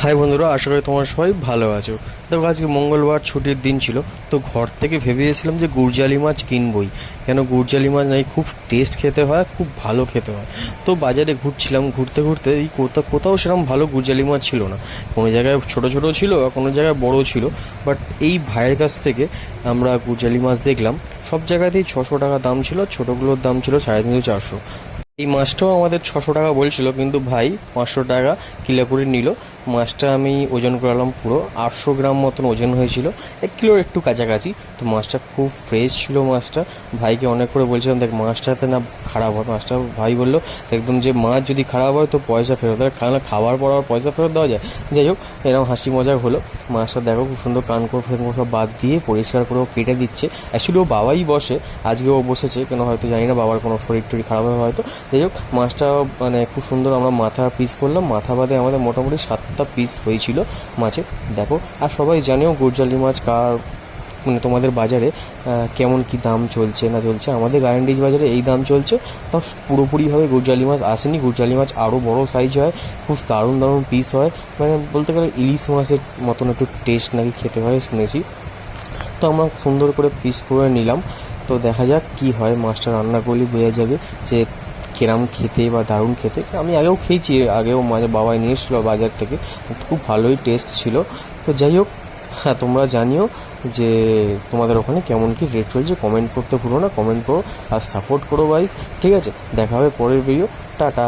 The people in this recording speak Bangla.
হাই বন্ধুরা, আশা করি তোমরা সবাই ভালো আছো। দেখো, আজকে মঙ্গলবার ছুটির দিন ছিল, তো ঘর থেকে ভেবেছিলাম যে গুরজালি মাছ কিনবই। কেন, গুরজালি মাছ নাই খুব টেস্ট খেতে হয়, খুব ভালো খেতে হয়। তো বাজারে ঘুরছিলাম, ঘুরতে ঘুরতে এই কোথাও সেরকম ভালো গুরজালি মাছ ছিল না। কোনো জায়গায় ছোট ছোট ছিল আর কোনো জায়গায় বড় ছিল। বাট এই ভাইয়ের কাছ থেকে আমরা গুরজালি মাছ দেখলাম, সব জায়গাতেই 600 টাকা দাম ছিল, ছোটোগুলোর দাম ছিল 350-400। এই মাছটাও আমাদের 600 টাকা বলছিল, কিন্তু ভাই 500 টাকা কিলো করে নিল। মাছটা আমি ওজন করালাম, পুরো 800 গ্রাম মতন ওজন হয়েছিল, 1 কিলোর একটু কাছাকাছি। তো মাছটা খুব ফ্রেশ ছিল। মাছটা ভাইকে অনেক করে বলছিলাম, দেখ মাছটাতে না খারাপ হয় মাছটা। ভাই বললো একদম যে মাছ যদি খারাপ হয় তো পয়সা ফেরত দেয়, কারণ খাওয়ার পর আর পয়সা ফেরত দেওয়া যায়। যাই হোক, এরকম হাসি মজাক হলো। মাছটা দেখো খুব সুন্দর কানকো ফেনকো সব বাদ দিয়ে পরিষ্কার করে ও কেটে দিচ্ছে। অ্যাকচুয়ালি ও বাবাই বসে, আজকে ও বসেছে কেন হয়তো জানি না, বাবার কোনো শরীর টরীর খারাপ হয় হয়তো। যাই হোক, মাছটা মানে খুব সুন্দর আমরা মাথা পিস করলাম। মাথা বাদে আমাদের মোটামুটি 7টা পিস হয়েছিল মাছের। দেখো, আর সবাই জানেও গুরজালি মাছ কার মানে তোমাদের বাজারে কেমন কি দাম চলছে না চলছে। আমাদের গার্ডেনরিচ বাজারে এই দাম চলছে। তাও পুরোপুরিভাবে গুরজালি মাছ আসেনি। গুরজালি মাছ আরও বড় সাইজ হয়, খুব দারুণ দারুণ পিস হয়। মানে বলতে গেলে ইলিশ মাছের মতন একটু টেস্ট নাকি খেতে হয় শুনেছি। তো আমরা সুন্দর করে পিস করে নিলাম। তো দেখা যাক কি হয়, মাছটা রান্না করলে বোঝা যাবে যে কিরম খেতে বা দারুণ খেতে। আমি আগেও খেয়েছি, আগেও মাঝে বাবাই নিয়ে এসেছিলো বাজার থেকে, খুব ভালোই টেস্ট ছিল। তো যাই হোক, হ্যাঁ তোমরা জানিও যে তোমাদের ওখানে কেমন কি রেট চলছে। কমেন্ট করতে ভুলো না, কমেন্ট করো আর সাপোর্ট করো গাইস। ঠিক আছে, দেখা হবে পরের ভিডিও। টাটা।